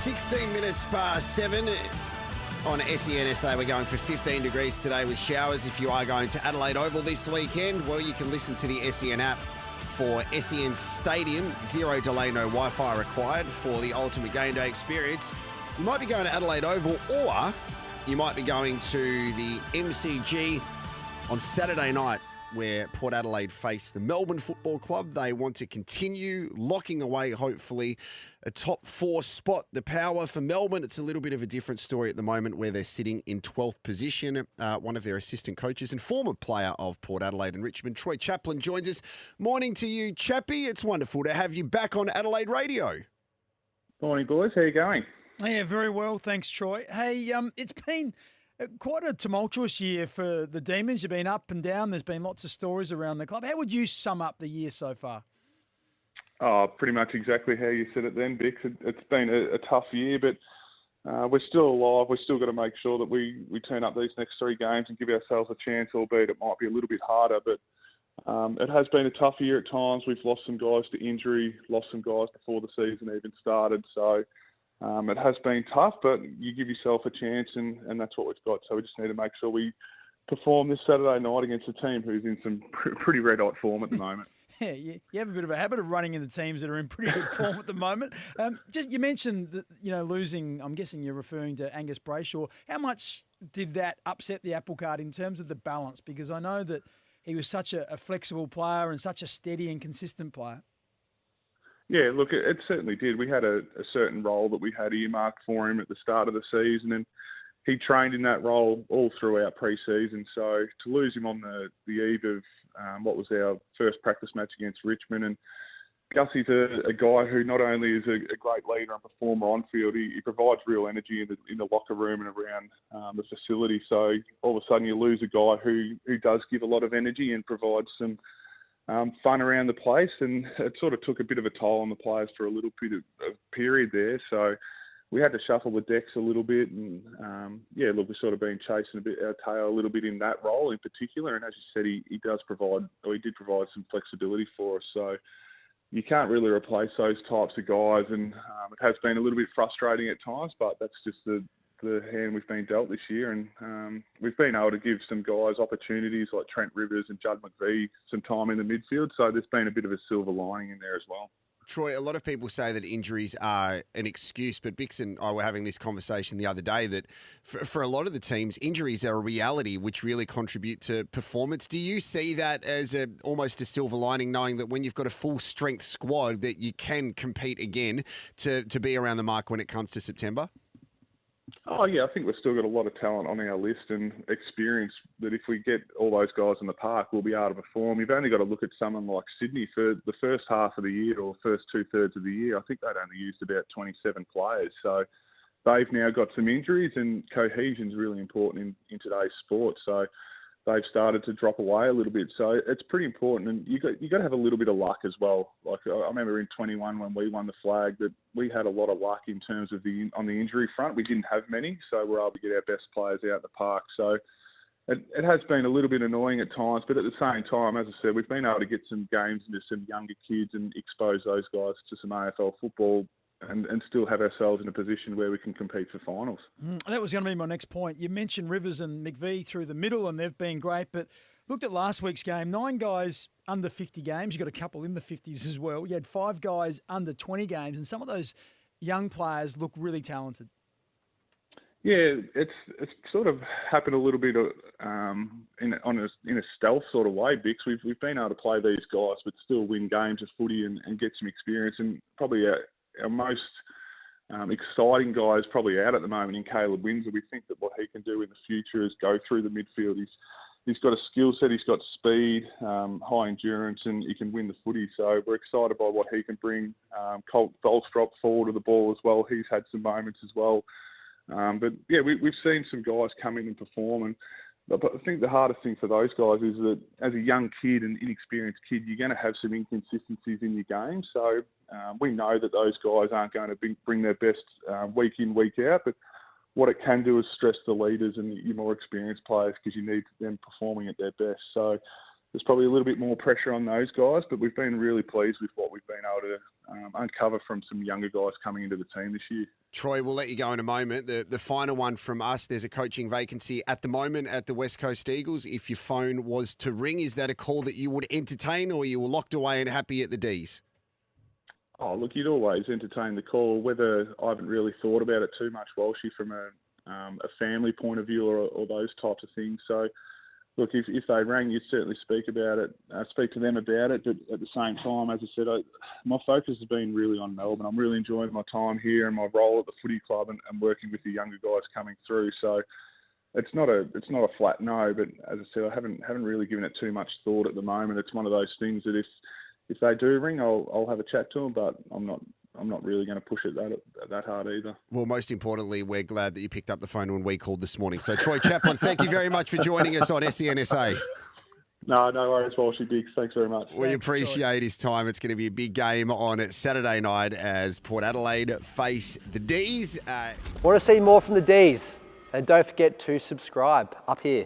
16 minutes past 7 on SEN SA. We're going for 15 degrees today with showers. If you are going to Adelaide Oval this weekend, well, you can listen to the SEN app for SEN Stadium. Zero delay, no Wi-Fi required for the ultimate game day experience. You might be going to Adelaide Oval, or you might be going to the MCG on Saturday night, where Port Adelaide face the Melbourne Football Club. They want to continue locking away, hopefully, a top 4 spot. The power for Melbourne, it's a little bit of a different story at the moment, where they're sitting in 12th position. One of their assistant coaches and former player of Port Adelaide and Richmond, Troy Chaplin, joins us. Morning to you, Chappie. It's wonderful to have you back on Adelaide Radio. Morning, boys. How you going? Yeah, very well. Thanks, Troy. Hey, it's been quite a tumultuous year for the Demons. You've been up and down. There's been lots of stories around the club. How would you sum up the year so far? Oh, pretty much exactly how you said it then, Bix. It's been a tough year, but we're still alive. We've still got to make sure that we turn up these next 3 games and give ourselves a chance, albeit it might be a little bit harder. But it has been a tough year at times. We've lost some guys to injury, lost some guys before the season even started. So it has been tough, but you give yourself a chance, and that's what we've got. So we just need to make sure we perform this Saturday night against a team who's in some pretty red-hot form at the moment. Yeah, you have a bit of a habit of running into teams that are in pretty good form at the moment. Just you mentioned that, losing. I'm guessing you're referring to Angus Brayshaw. How much did that upset the apple cart in terms of the balance? Because I know that he was such a flexible player and such a steady and consistent player. Yeah, look, it certainly did. We had a certain role that we had earmarked for him at the start of the season, and he trained in that role all throughout pre-season. So to lose him on the eve of what was our first practice match against Richmond, and Gussie's a guy who not only is a great leader and performer on field, he provides real energy in the locker room and around the facility. So all of a sudden you lose a guy who does give a lot of energy and provides some fun around the place, and it sort of took a bit of a toll on the players for a little bit of period there. So we had to shuffle the decks a little bit, and we've sort of been chasing our tail a little bit in that role in particular. And as you said, he did provide some flexibility for us. So you can't really replace those types of guys, and it has been a little bit frustrating at times, but that's just the hand we've been dealt this year, and we've been able to give some guys opportunities like Trent Rivers and Judd McVie some time in the midfield, so there's been a bit of a silver lining in there as well. Troy, a lot of people say that injuries are an excuse, but Bix and I were having this conversation the other day that for a lot of the teams, injuries are a reality which really contribute to performance. Do you see that as almost a silver lining, knowing that when you've got a full-strength squad that you can compete again to be around the mark when it comes to September? Oh, yeah, I think we've still got a lot of talent on our list and experience that if we get all those guys in the park, we'll be able to perform. You've only got to look at someone like Sydney for the first half of the year or first 2/3 of the year. I think they'd only used about 27 players. So they've now got some injuries, and cohesion's really important in today's sport. So they've started to drop away a little bit. So it's pretty important, and you got to have a little bit of luck as well. Like I remember in 21 when we won the flag that we had a lot of luck in terms of on the injury front. We didn't have many, so we're able to get our best players out in the park. So it has been a little bit annoying at times, but at the same time, as I said, we've been able to get some games into some younger kids and expose those guys to some AFL football, and still have ourselves in a position where we can compete for finals. That was going to be my next point. You mentioned Rivers and McVie through the middle, and they've been great, but looked at last week's game, 9 guys under 50 games. You got a couple in the 50s as well. You had 5 guys under 20 games, and some of those young players look really talented. Yeah, it's sort of happened a little bit in a stealth sort of way, Bix. We've been able to play these guys but still win games of footy and get some experience, and probably our most exciting guy is probably out at the moment in Caleb Windsor. We think that what he can do in the future is go through the midfield. He's got a skill set, he's got speed, high endurance, and he can win the footy. So we're excited by what he can bring. Colt Volstrop forward of the ball as well. He's had some moments as well. But yeah, we've seen some guys come in and perform, but I think the hardest thing for those guys is that as a young kid and inexperienced kid, you're going to have some inconsistencies in your game. So we know that those guys aren't going to bring their best week in, week out, but what it can do is stress the leaders and your more experienced players because you need them performing at their best. So there's probably a little bit more pressure on those guys, but we've been really pleased with what we've been able to uncover from some younger guys coming into the team this year. Troy, we'll let you go in a moment. The final one from us, there's a coaching vacancy at the moment at the West Coast Eagles. If your phone was to ring, is that a call that you would entertain, or you were locked away and happy at the Ds? Oh, look, you'd always entertain the call. Whether I haven't really thought about it too much, Walshy, from a family point of view or those types of things. So, look, if they rang, you'd certainly speak about it, speak to them about it. But at the same time, as I said, my focus has been really on Melbourne. I'm really enjoying my time here and my role at the footy club and working with the younger guys coming through. So it's not a flat no. But as I said, I haven't really given it too much thought at the moment. It's one of those things that if they do ring, I'll have a chat to them. But I'm not really going to push it that hard either. Well, most importantly, we're glad that you picked up the phone when we called this morning. So, Troy Chaplin, thank you very much for joining us on SEN SA. No worries, Walshy Biggs. Thanks very much. We appreciate his time. It's going to be a big game on Saturday night as Port Adelaide face the Ds. Want to see more from the Ds? And don't forget to subscribe up here.